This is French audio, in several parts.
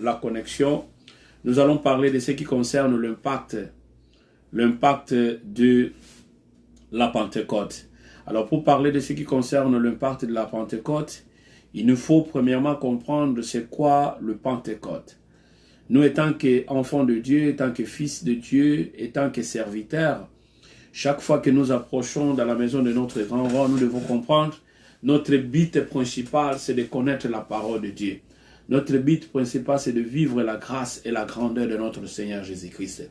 la connexion, nous allons parler de ce qui concerne l'impact de la Pentecôte. Alors pour parler de ce qui concerne l'impact de la Pentecôte, il nous faut premièrement comprendre c'est quoi le Pentecôte. Nous, étant qu'enfants de Dieu, étant que fils de Dieu, étant que serviteurs, chaque fois que nous approchons dans la maison de notre grand roi, nous devons comprendre notre but principal, c'est de connaître la parole de Dieu. Notre but principal, c'est de vivre la grâce et la grandeur de notre Seigneur Jésus-Christ.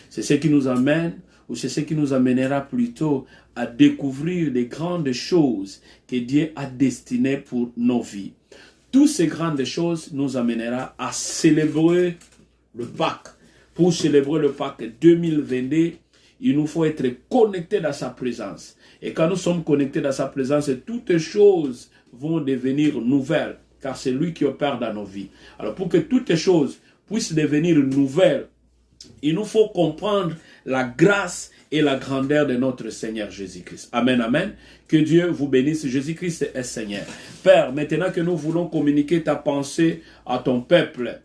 C'est ce qui nous amène, ou c'est ce qui nous amènera plutôt à découvrir les grandes choses que Dieu a destinées pour nos vies. Toutes ces grandes choses nous amènera à célébrer le Pâques. Pour célébrer le Pâques 2022, il nous faut être connectés dans sa présence. Et quand nous sommes connectés dans sa présence, toutes choses vont devenir nouvelles, car c'est lui qui opère dans nos vies. Alors pour que toutes choses puissent devenir nouvelles, il nous faut comprendre la grâce et la grandeur de notre Seigneur Jésus-Christ. Amen, amen. Que Dieu vous bénisse. Jésus-Christ est Seigneur. Père, maintenant que nous voulons communiquer ta pensée à ton peuple,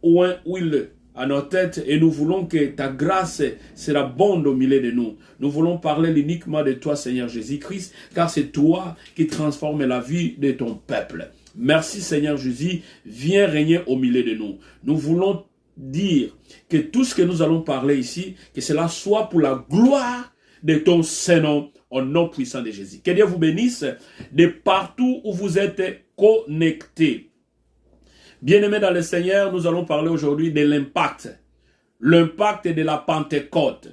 huile à nos têtes, et nous voulons que ta grâce sera bonne au milieu de nous. Nous voulons parler uniquement de toi, Seigneur Jésus-Christ, car c'est toi qui transformes la vie de ton peuple. Merci, Seigneur Jésus. Viens régner au milieu de nous. Nous voulons dire que tout ce que nous allons parler ici, que cela soit pour la gloire de ton Saint-Nom, au nom puissant de Jésus. Que Dieu vous bénisse de partout où vous êtes connectés. Bien-aimés dans le Seigneur, nous allons parler aujourd'hui de l'impact. L'impact de la Pentecôte.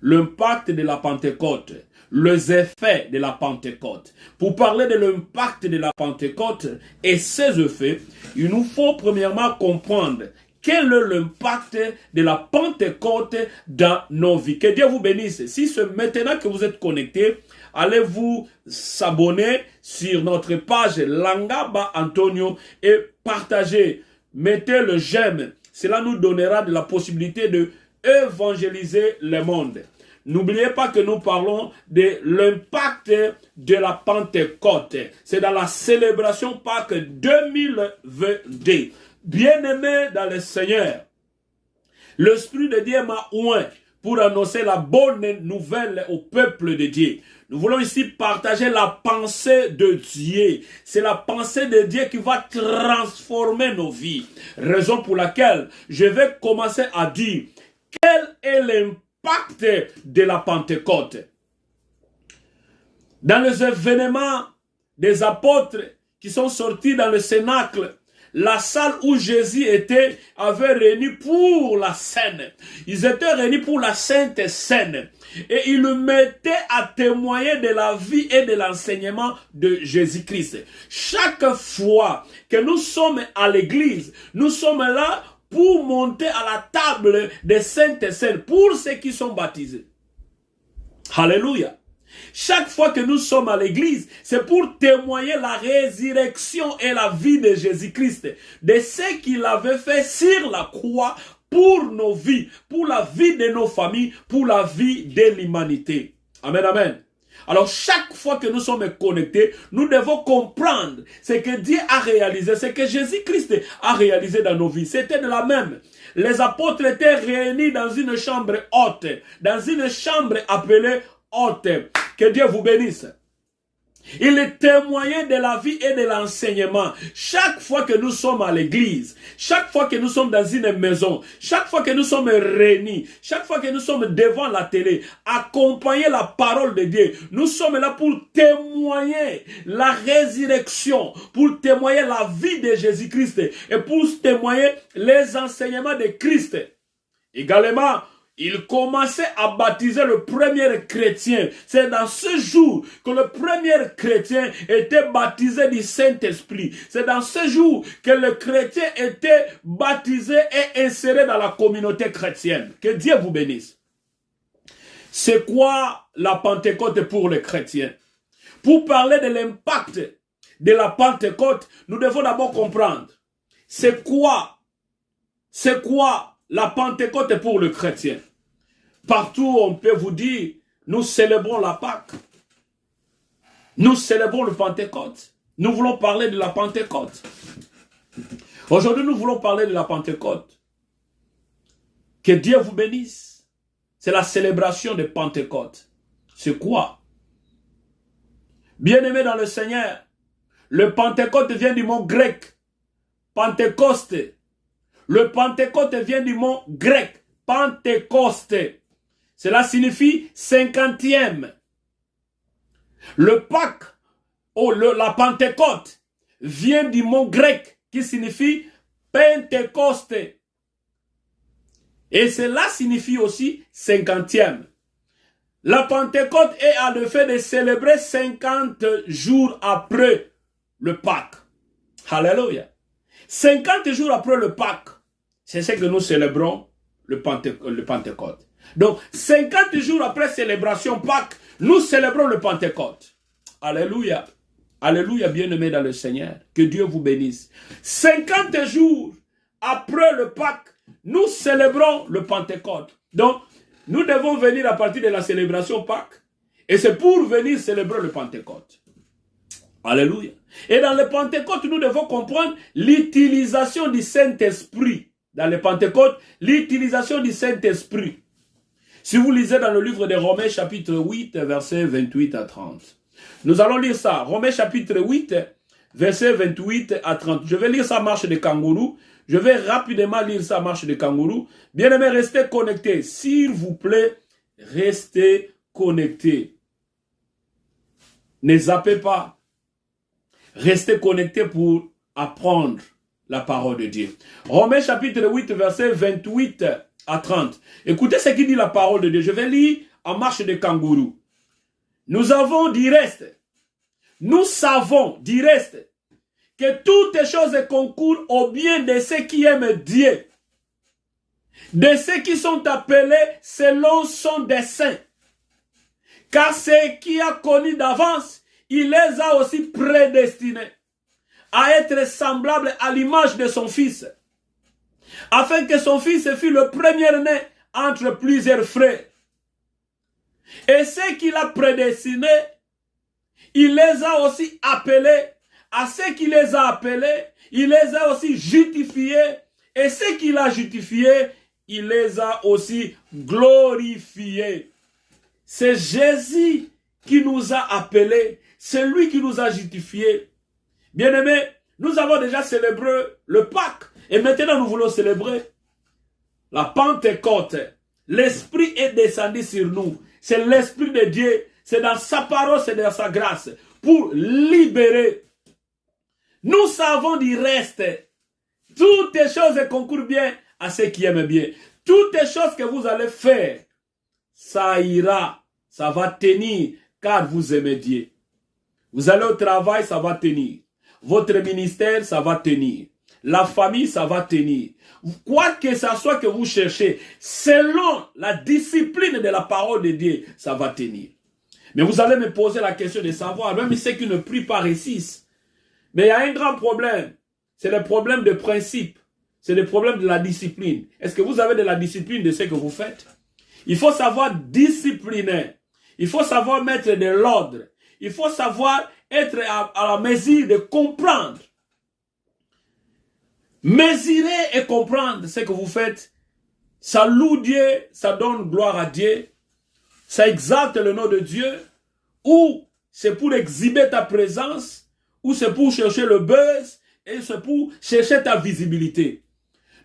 L'impact de la Pentecôte. Les effets de la Pentecôte. Pour parler de l'impact de la Pentecôte et ses effets, il nous faut premièrement comprendre quel est l'impact de la Pentecôte dans nos vies. Que Dieu vous bénisse. Si c'est maintenant que vous êtes connectés, allez vous s'abonner sur notre page Langaba Antonio et partagez. Mettez le j'aime. Cela nous donnera de la possibilité de évangéliser le monde. N'oubliez pas que nous parlons de l'impact de la Pentecôte. C'est dans la célébration Pâques 2022. Bien-aimé dans le Seigneur, l'Esprit de Dieu m'a oint pour annoncer la bonne nouvelle au peuple de Dieu. Nous voulons ici partager la pensée de Dieu. C'est la pensée de Dieu qui va transformer nos vies. Raison pour laquelle je vais commencer à dire quel est l'impact de la Pentecôte. Dans les événements des apôtres qui sont sortis dans le cénacle, la salle où Jésus était avait réuni pour la scène. Ils étaient réunis pour la sainte scène. Et ils le mettaient à témoigner de la vie et de l'enseignement de Jésus-Christ. Chaque fois que nous sommes à l'église, nous sommes là pour monter à la table des saintes scènes pour ceux qui sont baptisés. Alléluia. Chaque fois que nous sommes à l'église, c'est pour témoigner la résurrection et la vie de Jésus-Christ, de ce qu'il avait fait sur la croix pour nos vies, pour la vie de nos familles, pour la vie de l'humanité. Amen, amen. Alors chaque fois que nous sommes connectés, nous devons comprendre ce que Dieu a réalisé, ce que Jésus-Christ a réalisé dans nos vies. C'était de la même. Les apôtres étaient réunis dans une chambre haute, dans une chambre appelée haute. Que Dieu vous bénisse. Il témoignait de la vie et de l'enseignement. Chaque fois que nous sommes à l'église, chaque fois que nous sommes dans une maison, chaque fois que nous sommes réunis, chaque fois que nous sommes devant la télé, accompagner la parole de Dieu, nous sommes là pour témoigner la résurrection, pour témoigner la vie de Jésus-Christ et pour témoigner les enseignements de Christ. Également, il commençait à baptiser le premier chrétien. C'est dans ce jour que le premier chrétien était baptisé du Saint-Esprit. C'est dans ce jour que le chrétien était baptisé et inséré dans la communauté chrétienne. Que Dieu vous bénisse. C'est quoi la Pentecôte pour les chrétiens? Pour parler de l'impact de la Pentecôte, nous devons d'abord comprendre c'est quoi la Pentecôte pour le chrétien. Partout, on peut vous dire, nous célébrons la Pâque. Nous célébrons le Pentecôte. Nous voulons parler de la Pentecôte. Aujourd'hui, nous voulons parler de la Pentecôte. Que Dieu vous bénisse. C'est la célébration de Pentecôte. C'est quoi? Bien-aimé dans le Seigneur, le Pentecôte vient du mot grec. Pentecôte. Le Pentecôte vient du mot grec. Pentecôte. Cela signifie 50e. Le Pâques, la Pentecôte, vient du mot grec qui signifie Pentecôte. Et cela signifie aussi 50e. La Pentecôte est à le fait de célébrer 50 jours après le Pâques. Alléluia. 50 jours après le Pâques, c'est ce que nous célébrons le Pentecôte. Donc, 50 jours après célébration Pâques, nous célébrons le Pentecôte. Alléluia. Alléluia, bien-aimés dans le Seigneur. Que Dieu vous bénisse. 50 jours après le Pâques, nous célébrons le Pentecôte. Donc, nous devons venir à partir de la célébration Pâques. Et c'est pour venir célébrer le Pentecôte. Alléluia. Et dans le Pentecôte, nous devons comprendre l'utilisation du Saint-Esprit. Dans le Pentecôte, l'utilisation du Saint-Esprit. Si vous lisez dans le livre de Romains chapitre 8, versets 28 à 30. Nous allons lire ça. Romains chapitre 8, versets 28 à 30. Je vais lire ça marche de kangourou. Je vais rapidement lire ça marche de kangourou. Bien-aimés, restez connectés. S'il vous plaît, restez connectés. Ne zappez pas. Restez connectés pour apprendre la parole de Dieu. Romains chapitre 8, versets 28 à 30. Écoutez ce qui dit la parole de Dieu. Je vais lire en marche de kangourou. Nous avons du reste. Nous savons du reste que toutes choses concourent au bien de ceux qui aiment Dieu. De ceux qui sont appelés selon son dessein. Car ceux qui a connu d'avance, il les a aussi prédestinés à être semblables à l'image de son fils, afin que son fils fût le premier-né entre plusieurs frères. Et ceux qu'il a prédestinés, il les a aussi appelés. À ceux qui les a appelés, il les a aussi justifiés. Et ceux qu'il a justifiés, il les a aussi glorifiés. C'est Jésus qui nous a appelés. C'est lui qui nous a justifiés. Bien-aimés, nous avons déjà célébré le Pâques. Et maintenant, nous voulons célébrer la Pentecôte. L'Esprit est descendu sur nous. C'est l'Esprit de Dieu. C'est dans sa parole, c'est dans sa grâce. Pour libérer. Nous savons du reste. Toutes les choses concourent bien à ceux qui aiment bien. Toutes les choses que vous allez faire, ça ira. Ça va tenir. Car vous aimez Dieu. Vous allez au travail, ça va tenir. Votre ministère, ça va tenir. La famille, ça va tenir. Quoi que ce soit que vous cherchez, selon la discipline de la parole de Dieu, ça va tenir. Mais vous allez me poser la question de savoir, même ceux qui ne prient pas réussissent. Mais il y a un grand problème. C'est le problème de principe. C'est le problème de la discipline. Est-ce que vous avez de la discipline de ce que vous faites? Il faut savoir discipliner. Il faut savoir mettre de l'ordre. Il faut savoir être à la mesure de comprendre. Mesurer et comprendre ce que vous faites. Ça loue Dieu, ça donne gloire à Dieu. Ça exalte le nom de Dieu. Ou c'est pour exhiber ta présence. Ou c'est pour chercher le buzz. Et c'est pour chercher ta visibilité.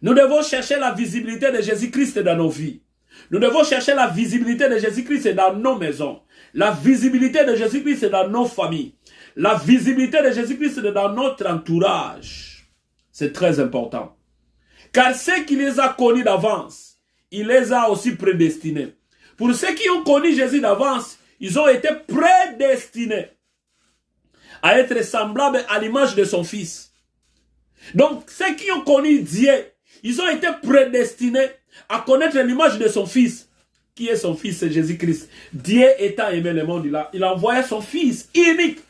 Nous devons chercher la visibilité de Jésus-Christ dans nos vies. Nous devons chercher la visibilité de Jésus-Christ dans nos maisons. La visibilité de Jésus-Christ dans nos familles. La visibilité de Jésus-Christ dans notre entourage. C'est très important. Car ceux qui les a connus d'avance, il les a aussi prédestinés. Pour ceux qui ont connu Jésus d'avance, ils ont été prédestinés à être semblables à l'image de son Fils. Donc, ceux qui ont connu Dieu, ils ont été prédestinés à connaître l'image de son Fils. Qui est son Fils? C'est Jésus-Christ. Dieu étant aimé le monde, il a envoyé son Fils unique.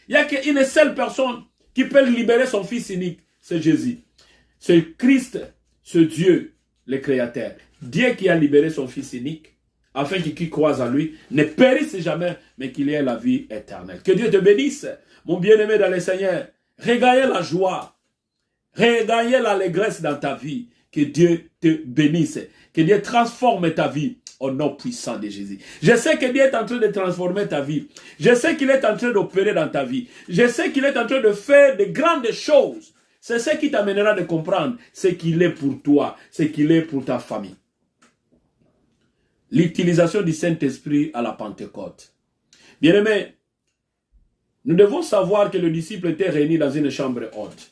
Il n'y a qu'une seule personne qui peut libérer son Fils unique. C'est Jésus. C'est Christ, ce Dieu, le Créateur. Dieu qui a libéré son Fils unique, afin que qui croise en lui ne périsse jamais, mais qu'il ait la vie éternelle. Que Dieu te bénisse, mon bien-aimé dans le Seigneur. Regagnez la joie. regagner l'allégresse dans ta vie. Que Dieu te bénisse. Que Dieu transforme ta vie au nom puissant de Jésus. Je sais que Dieu est en train de transformer ta vie. Je sais qu'il est en train d'opérer dans ta vie. Je sais qu'il est en train de faire de grandes choses. C'est ce qui t'amènera de comprendre ce qu'il est pour toi, ce qu'il est pour ta famille. L'utilisation du Saint-Esprit à la Pentecôte. Bien-aimés, nous devons savoir que le disciple était réuni dans une chambre haute.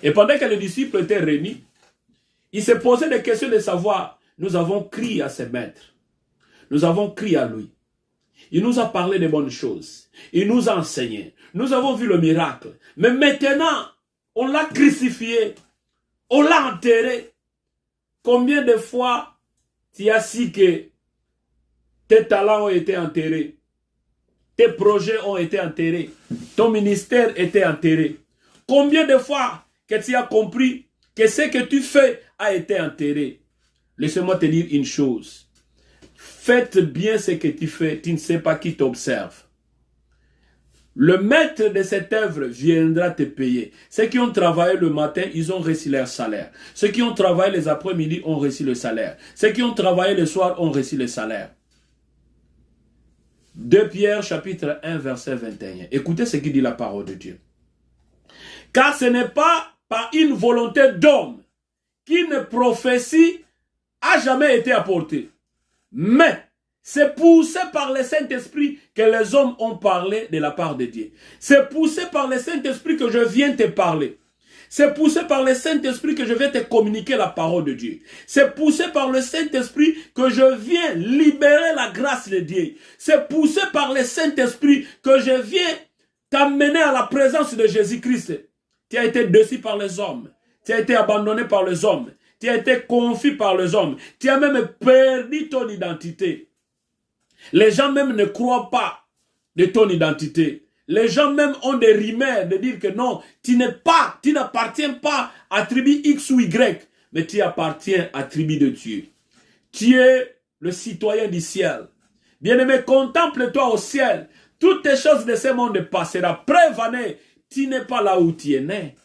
Et pendant que le disciple était réuni, il s'est posé des questions de savoir, nous avons crié à ses maîtres. Nous avons crié à lui. Il nous a parlé de bonnes choses. Il nous a enseigné. Nous avons vu le miracle. Mais maintenant, on l'a crucifié. On l'a enterré. Combien de fois tu as su que tes talents ont été enterrés? Tes projets ont été enterrés. Ton ministère était enterré. Combien de fois que tu as compris que ce que tu fais a été enterré? Laisse-moi te dire une chose. Faites bien ce que tu fais, tu ne sais pas qui t'observe. Le maître de cette œuvre viendra te payer. Ceux qui ont travaillé le matin, ils ont reçu leur salaire. Ceux qui ont travaillé les après-midi ont reçu le salaire. Ceux qui ont travaillé le soir ont reçu le salaire. 2 Pierre chapitre 1 verset 21. Écoutez ce qui dit la parole de Dieu. Car ce n'est pas par une volonté d'homme qu'une prophétie a jamais été apportée. Mais c'est poussé par le Saint-Esprit que les hommes ont parlé de la part de Dieu. C'est poussé par le Saint-Esprit que je viens te parler. C'est poussé par le Saint-Esprit que je vais te communiquer la parole de Dieu. C'est poussé par le Saint-Esprit que je viens libérer la grâce de Dieu. C'est poussé par le Saint-Esprit que je viens t'amener à la présence de Jésus-Christ. Tu as été déçu par les hommes. Tu as été abandonné par les hommes. Tu as été confus par les hommes. Tu as même perdu ton identité. Les gens même ne croient pas de ton identité. Les gens même ont des rumeurs de dire que non, tu n'appartiens pas à tribu X ou Y, mais tu appartiens à tribu de Dieu. Tu es le citoyen du ciel. Bien-aimé, contemple-toi au ciel. Toutes les choses de ce monde passeront. Preuve année, tu n'es pas là où tu es né.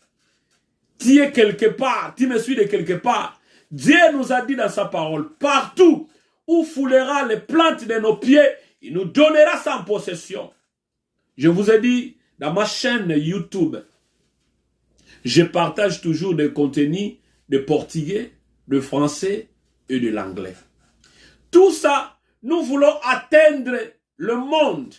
Tu es quelque part, tu me suis de quelque part. Dieu nous a dit dans sa parole, partout où foulera les plantes de nos pieds, il nous donnera sa possession. Je vous ai dit, dans ma chaîne YouTube, je partage toujours des contenus de portugais, de français et de l'anglais. Tout ça, nous voulons atteindre le monde.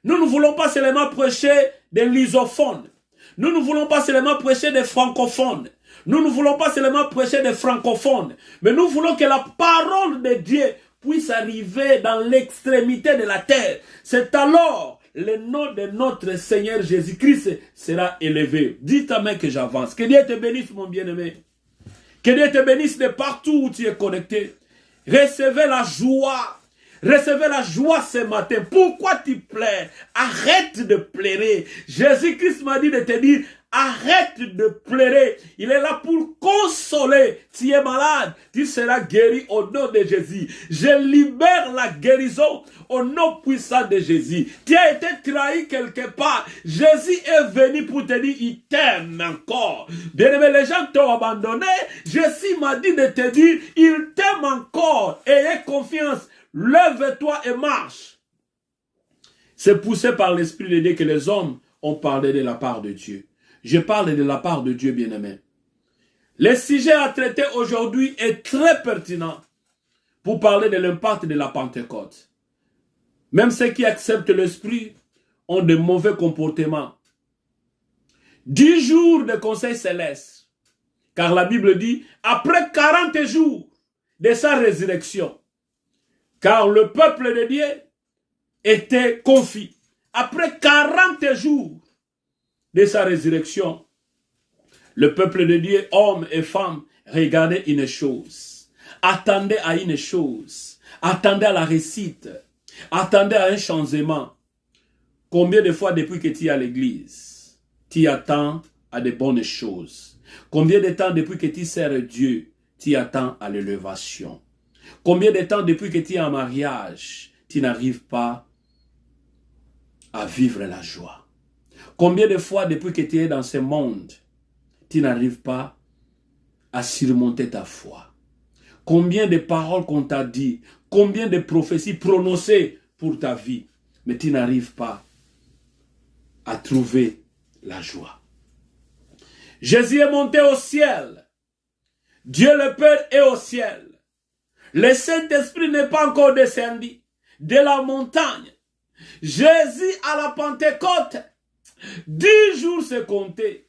Nous ne voulons pas seulement prêcher des lusophones. Nous ne voulons pas seulement prêcher des francophones. Nous ne voulons pas seulement prêcher des francophones. Mais nous voulons que la parole de Dieu puisse arriver dans l'extrémité de la terre. C'est alors le nom de notre Seigneur Jésus-Christ sera élevé. Dites à moi que j'avance. Que Dieu te bénisse, mon bien-aimé. Que Dieu te bénisse de partout où tu es connecté. Recevez la joie. Recevez la joie ce matin. Pourquoi tu pleures? Arrête de pleurer. Jésus-Christ m'a dit de te dire, arrête de pleurer. Il est là pour consoler. Tu es malade, tu seras guéri au nom de Jésus. Je libère la guérison au nom puissant de Jésus. Tu as été trahi quelque part. Jésus est venu pour te dire, il t'aime encore. Bien-aimé, les gens t'ont abandonné. Jésus m'a dit de te dire, il t'aime encore. Ayez confiance. Lève-toi et marche. C'est poussé par l'Esprit de Dieu que les hommes ont parlé de la part de Dieu. Je parle de la part de Dieu, bien-aimé. Le sujet à traiter aujourd'hui est très pertinent pour parler de l'impact de la Pentecôte. Même ceux qui acceptent l'Esprit ont de mauvais comportements. 10 jours de conseil céleste. Car la Bible dit, après 40 jours de sa résurrection, car le peuple de Dieu était confus. Après 40 jours de sa résurrection, le peuple de Dieu, hommes et femmes, regardaient une chose, attendaient à une chose, attendaient à la réussite, attendaient à un changement. Combien de fois depuis que tu es à l'église, tu attends à de bonnes choses? Combien de temps depuis que tu sers Dieu, tu attends à l'élévation? Combien de temps depuis que tu es en mariage, tu n'arrives pas à vivre la joie? Combien de fois depuis que tu es dans ce monde, tu n'arrives pas à surmonter ta foi. Combien de paroles qu'on t'a dit, combien de prophéties prononcées pour ta vie, mais tu n'arrives pas à trouver la joie. Jésus est monté au ciel. Dieu le Père est au ciel. Le Saint-Esprit n'est pas encore descendu de la montagne. Jésus à la Pentecôte, 10 jours c'est compté.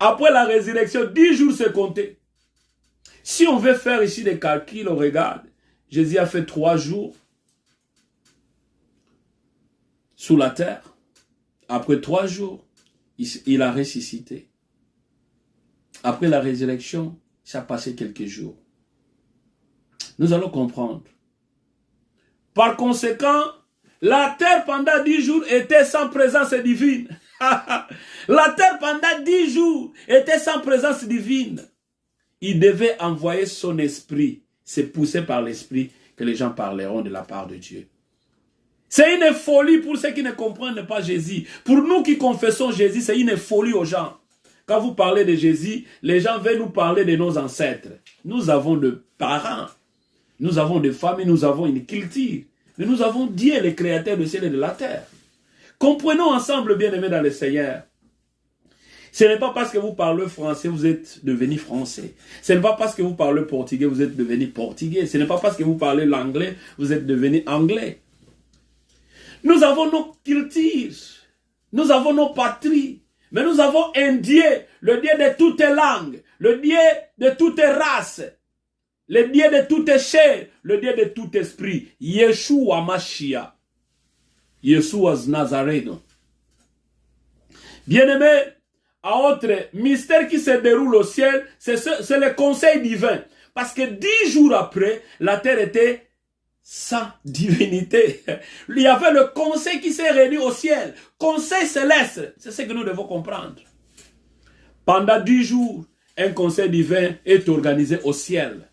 Après la résurrection, 10 jours c'est compté. Si on veut faire ici des calculs, on regarde. Jésus a fait 3 jours sous la terre. Après 3 jours, il a ressuscité. Après la résurrection, ça a passé quelques jours. Nous allons comprendre. Par conséquent, la terre pendant 10 jours était sans présence divine. La terre pendant 10 jours était sans présence divine. Il devait envoyer son esprit. C'est poussé par l'esprit que les gens parleront de la part de Dieu. C'est une folie pour ceux qui ne comprennent pas Jésus. Pour nous qui confessons Jésus, c'est une folie aux gens. Quand vous parlez de Jésus, les gens veulent nous parler de nos ancêtres. Nous avons des parents, nous avons des familles, nous avons une culture. Mais nous avons Dieu, le créateur du ciel et de la terre. Comprenons ensemble, bien-aimés dans le Seigneur. Ce n'est pas parce que vous parlez français, vous êtes devenu français. Ce n'est pas parce que vous parlez portugais, vous êtes devenu portugais. Ce n'est pas parce que vous parlez l'anglais, vous êtes devenu anglais. Nous avons nos cultures, nous avons nos patries, mais nous avons un Dieu, le Dieu de toutes les langues, le Dieu de toutes les races, le Dieu de toute chair, le Dieu de tout esprit, Yeshua Mashiach, Yeshua Nazareno. Bien-aimés, à autre mystère qui se déroule au ciel, c'est le conseil divin. Parce que 10 jours après, la terre était sans divinité. Il y avait le conseil qui s'est réuni au ciel. Conseil céleste. C'est ce que nous devons comprendre. Pendant 10 jours, un conseil divin est organisé au ciel.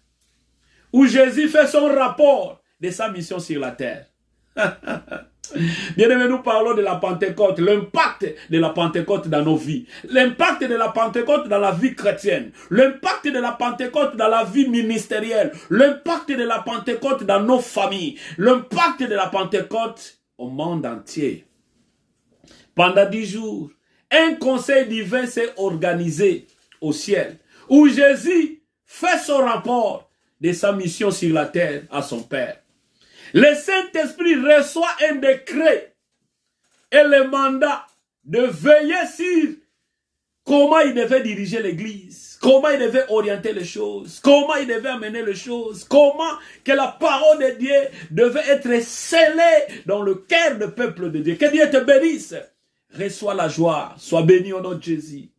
Où Jésus fait son rapport de sa mission sur la terre. Bien aimé, nous parlons de la Pentecôte, l'impact de la Pentecôte dans nos vies, l'impact de la Pentecôte dans la vie chrétienne, l'impact de la Pentecôte dans la vie ministérielle, l'impact de la Pentecôte dans nos familles, l'impact de la Pentecôte au monde entier. Pendant 10 jours, un conseil divin s'est organisé au ciel, où Jésus fait son rapport de sa mission sur la terre à son Père. Le Saint-Esprit reçoit un décret et le mandat de veiller sur comment il devait diriger l'Église, comment il devait orienter les choses, comment il devait amener les choses, comment que la parole de Dieu devait être scellée dans le cœur du peuple de Dieu. Que Dieu te bénisse. Reçois la joie. Sois béni au nom de Jésus.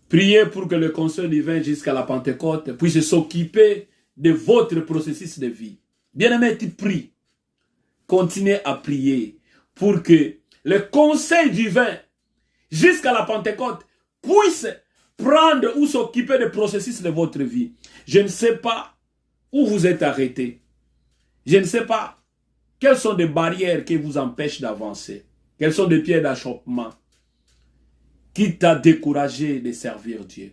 Priez pour que le conseil divin jusqu'à la Pentecôte puisse s'occuper de votre processus de vie. Bien-aimé, tu pries. Continuez à prier pour que le conseil divin jusqu'à la Pentecôte puisse prendre ou s'occuper des processus de votre vie. Je ne sais pas où vous êtes arrêté. Je ne sais pas quelles sont les barrières qui vous empêchent d'avancer. Quelles sont les pierres d'achoppement qui t'a découragé de servir Dieu.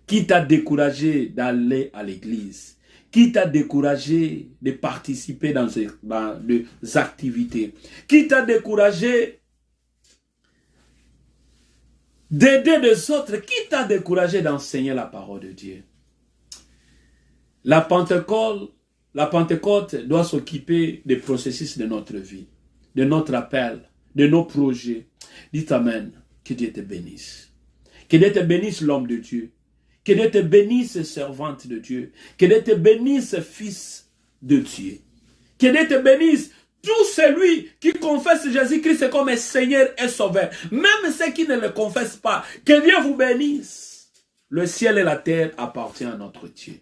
Qui t'a découragé d'aller à l'église. Qui t'a découragé de participer dans des activités. Qui t'a découragé d'aider les autres. Qui t'a découragé d'enseigner la parole de Dieu. La Pentecôte doit s'occuper des processus de notre vie, de notre appel, de nos projets. Dites Amen. Que Dieu te bénisse. Que Dieu te bénisse, l'homme de Dieu. Que Dieu te bénisse, servante de Dieu. Que Dieu te bénisse, fils de Dieu. Que Dieu te bénisse, tout celui qui confesse Jésus-Christ comme Seigneur et Sauveur. Même ceux qui ne le confessent pas. Que Dieu vous bénisse. Le ciel et la terre appartiennent à notre Dieu.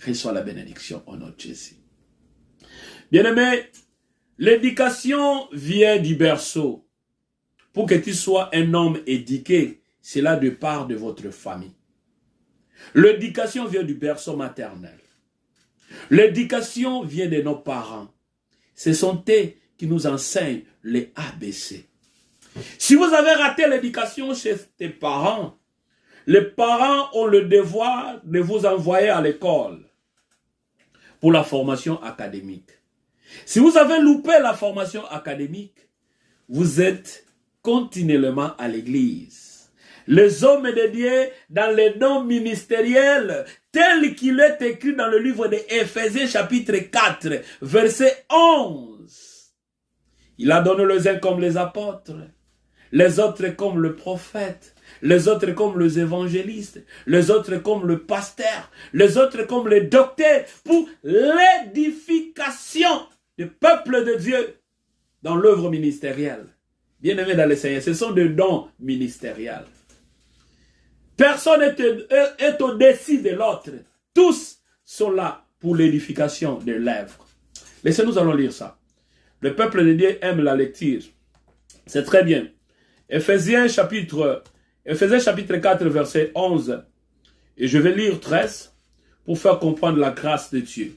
Reçois la bénédiction au nom de Jésus. Bien-aimé, l'éducation vient du berceau. Pour que tu sois un homme éduqué, c'est là de part de votre famille. L'éducation vient du berceau maternel. L'éducation vient de nos parents. Ce sont eux qui nous enseignent les ABC. Si vous avez raté l'éducation chez tes parents, les parents ont le devoir de vous envoyer à l'école pour la formation académique. Si vous avez loupé la formation académique, vous êtes continuellement à l'église. Les hommes de Dieu, dans les dons ministériels, tel qu'il est écrit dans le livre de Éphésiens chapitre 4, verset 11. Il a donné les uns comme les apôtres, les autres comme le prophète, les autres comme les évangélistes, les autres comme le pasteur, les autres comme les docteurs, pour l'édification du peuple de Dieu dans l'œuvre ministérielle. Bien-aimés dans le Seigneur, ce sont des dons ministériels. Personne est au-dessus de l'autre. Tous sont là pour l'édification de l'œuvre. Laissez-nous allons lire ça. Le peuple de Dieu aime la lecture. C'est très bien. Éphésiens chapitre 4, verset 11. Et je vais lire 13 pour faire comprendre la grâce de Dieu.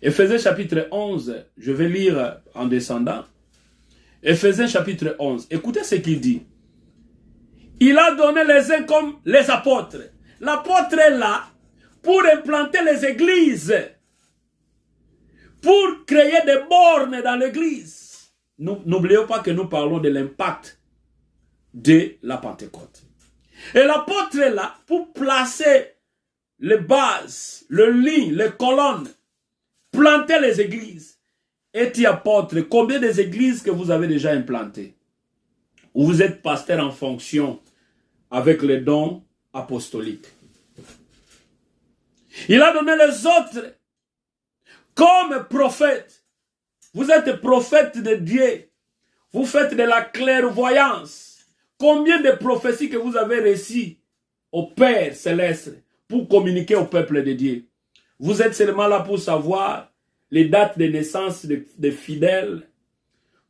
Éphésiens chapitre 11, je vais lire en descendant. Éphésiens chapitre 11. Écoutez ce qu'il dit. Il a donné les uns comme les apôtres. L'apôtre est là pour implanter les églises, pour créer des bornes dans l'église. N'oublions pas que nous parlons de l'impact de la Pentecôte. Et l'apôtre est là pour placer les bases, le lit, les colonnes, planter les églises. Et tu apôtre, combien des églises que vous avez déjà implantées? Ou vous êtes pasteur en fonction avec les dons apostoliques. Il a donné les autres comme prophètes. Vous êtes prophète de Dieu. Vous faites de la clairvoyance. Combien de prophéties que vous avez reçues au Père Céleste pour communiquer au peuple de Dieu? Vous êtes seulement là pour savoir les dates de naissance des fidèles,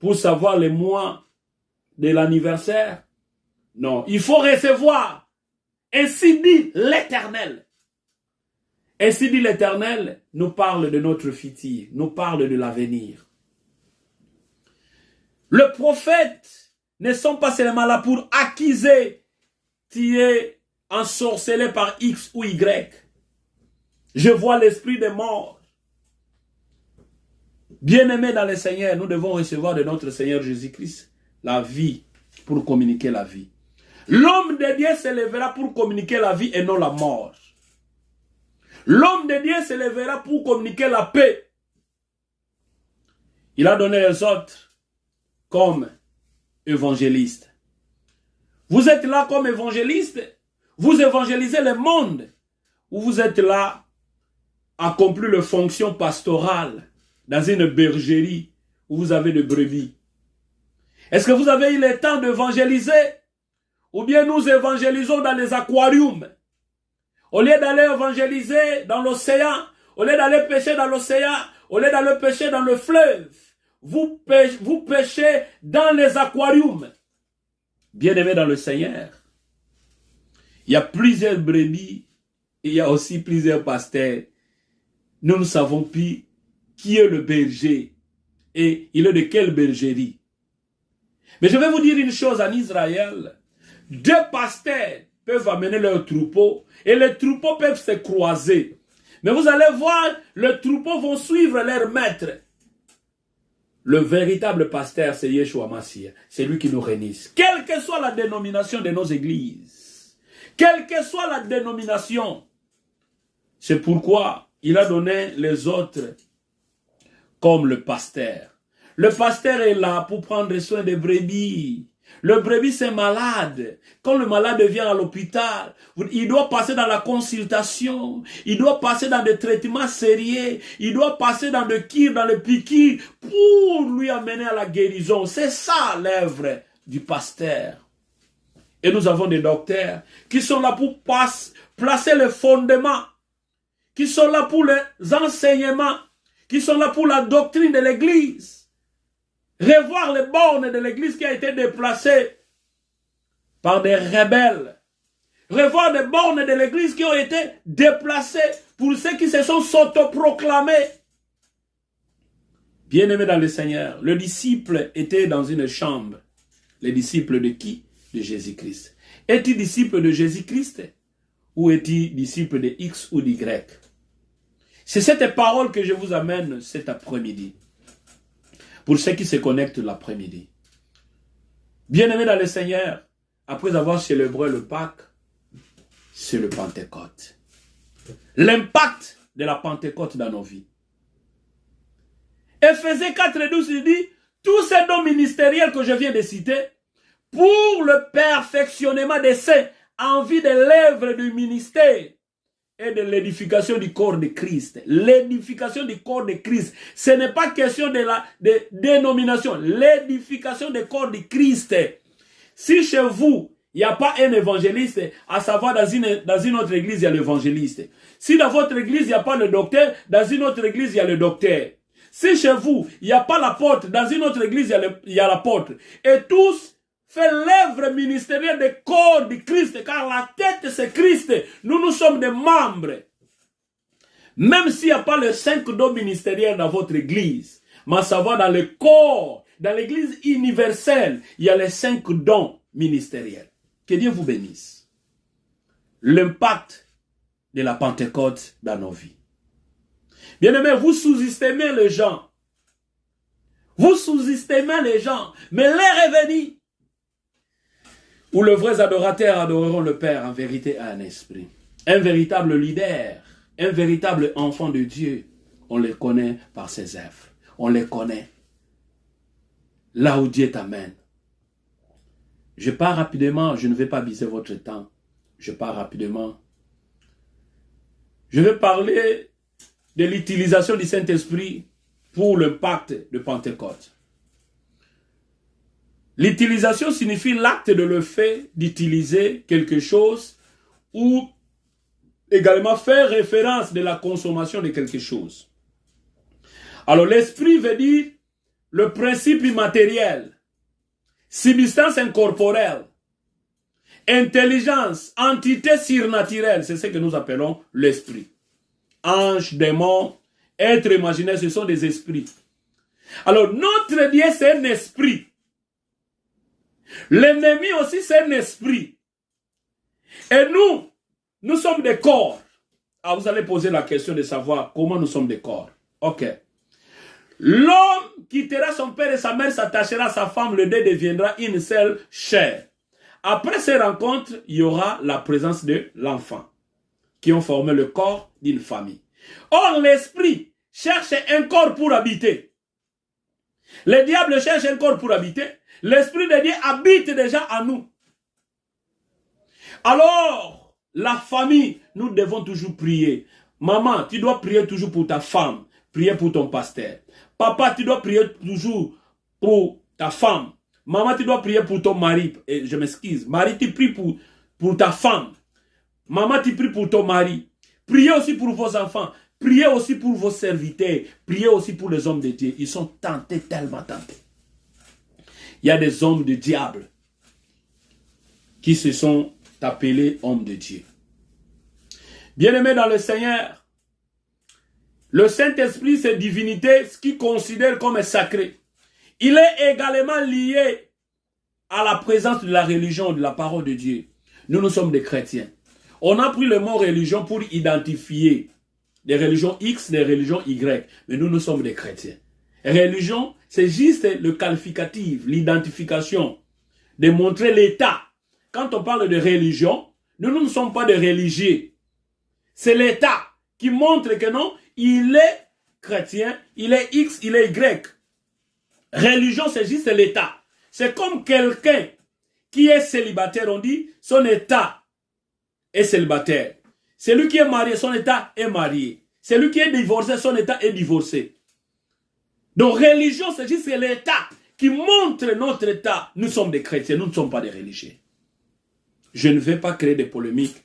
pour savoir les mois de l'anniversaire. Non, il faut recevoir. Ainsi dit l'Éternel. Ainsi dit l'Éternel nous parle de notre futur, nous parle de l'avenir. Le prophète ne sont pas seulement là pour accuser, tu es ensorcelé par X ou Y. Je vois l'esprit des morts. Bien-aimés dans le Seigneur, nous devons recevoir de notre Seigneur Jésus-Christ la vie pour communiquer la vie. L'homme de Dieu se lèvera pour communiquer la vie et non la mort. L'homme de Dieu se lèvera pour communiquer la paix. Il a donné les autres comme évangélistes. Vous êtes là comme évangéliste, vous évangélisez le monde, ou vous êtes là à accomplir les fonctions pastorales dans une bergerie où vous avez des brebis. Est-ce que vous avez eu le temps d'évangéliser? Ou bien nous évangélisons dans les aquariums? Au lieu d'aller évangéliser dans l'océan, au lieu d'aller pêcher dans l'océan, au lieu d'aller pêcher dans le fleuve, vous pêchez dans les aquariums. Bien-aimés dans le Seigneur, il y a plusieurs brebis et il y a aussi plusieurs pasteurs. Nous ne savons plus qui est le berger et il est de quelle bergerie. Mais je vais vous dire une chose, en Israël, 2 pasteurs peuvent amener leurs troupeaux et les troupeaux peuvent se croiser. Mais vous allez voir, les troupeaux vont suivre leur maître. Le véritable pasteur, c'est Yeshua Mashiach. C'est lui qui nous réunit. Quelle que soit la dénomination de nos églises, quelle que soit la dénomination, c'est pourquoi il a donné les autres comme le pasteur. Le pasteur est là pour prendre soin des brebis. Le brebis c'est malade. Quand le malade vient à l'hôpital, il doit passer dans la consultation, il doit passer dans des traitements sérieux, il doit passer dans des kirs, dans les piqûres pour lui amener à la guérison. C'est ça l'œuvre du pasteur. Et nous avons des docteurs qui sont là pour placer le fondement, qui sont là pour les enseignements, qui sont là pour la doctrine de l'Église. Revoir les bornes de l'Église qui a été déplacée par des rebelles. Revoir les bornes de l'Église qui ont été déplacées pour ceux qui se sont s'autoproclamés. Bien-aimés dans le Seigneur, le disciple était dans une chambre. Les disciples de qui? De Jésus-Christ. Es-tu disciple de Jésus-Christ ou es-tu disciple de X ou d'Y? C'est cette parole que je vous amène cet après-midi. Pour ceux qui se connectent l'après-midi. Bien-aimés dans le Seigneur, après avoir célébré le Pâques, c'est le Pentecôte. L'impact de la Pentecôte dans nos vies. Éphésiens 4:12 il dit, tous ces dons ministériels que je viens de citer, pour le perfectionnement des saints, en vue de l'œuvre du ministère et de l'édification du corps de Christ. L'édification du corps de Christ. Ce n'est pas question de dénomination. L'édification du corps de Christ. Si chez vous, il n'y a pas un évangéliste, à savoir dans une autre église, il y a l'évangéliste. Si dans votre église, il n'y a pas le docteur, dans une autre église, il y a le docteur. Si chez vous, il n'y a pas l'apôtre, dans une autre église, il y a l'apôtre. Et tous font l'œuvre ministérielle du corps de Christ, car la tête c'est Christ. Nous sommes des membres. Même s'il n'y a pas les 5 dons ministériels dans votre église, mais à savoir dans le corps, dans l'église universelle, il y a les 5 dons ministériels. Que Dieu vous bénisse. L'impact de la Pentecôte dans nos vies. Bien-aimés, vous sous-estimez les gens. Vous sous-estimez les gens. Mais l'heure est venue où les vrais adorateurs adoreront le Père en vérité et en esprit. Un véritable leader, un véritable enfant de Dieu, on les connaît par ses œuvres. On les connaît. Là où Dieu t'amène. Je pars rapidement, je ne vais pas biser votre temps. Je pars rapidement. Je vais parler de l'utilisation du Saint-Esprit pour le pacte de Pentecôte. L'utilisation signifie l'acte de le fait d'utiliser quelque chose ou également faire référence de la consommation de quelque chose. Alors l'esprit veut dire le principe immatériel, substance incorporelle, intelligence, entité surnaturelle, c'est ce que nous appelons l'esprit. Anges, démons, êtres imaginaires, ce sont des esprits. Alors notre Dieu c'est un esprit. L'ennemi aussi c'est un esprit. Et nous sommes des corps. Ah, vous allez poser la question de savoir comment nous sommes des corps. Ok. L'homme quittera son père et sa mère, s'attachera à sa femme, le deux deviendra une seule chair. Après ces rencontres, il y aura la présence de l'enfant, qui ont formé le corps d'une famille. Or, l'esprit cherche un corps pour habiter. Le diable cherche un corps pour habiter. L'esprit de Dieu habite déjà en nous. Alors, la famille, nous devons toujours prier. Maman, tu dois prier toujours pour ta femme. Prier pour ton pasteur. Papa, tu dois prier toujours pour ta femme. Maman, tu dois prier pour ton mari. Et je m'excuse. Mari, tu pries pour ta femme. Maman, tu pries pour ton mari. Priez aussi pour vos enfants. Priez aussi pour vos serviteurs. Priez aussi pour les hommes de Dieu. Ils sont tentés, tellement tentés. Il y a des hommes de diable qui se sont appelés hommes de Dieu. Bien-aimés dans le Seigneur, le Saint-Esprit, c'est divinité, ce qu'il considère comme sacré. Il est également lié à la présence de la religion, de la parole de Dieu. Nous sommes des chrétiens. On a pris le mot religion pour identifier des religions X, des religions Y. Mais nous sommes des chrétiens. Religion, c'est juste le qualificatif, l'identification, de montrer l'état. Quand on parle de religion, nous ne sommes pas des religieux. C'est l'état qui montre que non, il est chrétien, il est X, il est Y. Religion, c'est juste l'état. C'est comme quelqu'un qui est célibataire, on dit, son état est célibataire. Celui qui est marié, son état est marié. Celui qui est divorcé, son état est divorcé. Donc, religion, c'est juste l'état qui montre notre état. Nous sommes des chrétiens, nous ne sommes pas des religieux. Je ne vais pas créer des polémiques.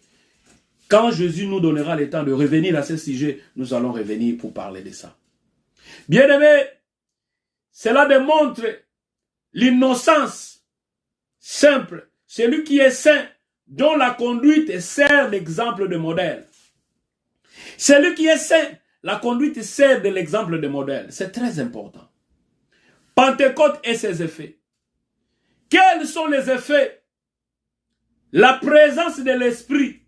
Quand Jésus nous donnera le temps de revenir à ce sujet, nous allons revenir pour parler de ça. Bien-aimés, cela démontre l'innocence simple. Celui qui est saint, dont la conduite sert d'exemple de modèle. Celui qui est saint, la conduite sert de l'exemple de modèle. C'est très important. Pentecôte et ses effets. Quels sont les effets? La présence de l'Esprit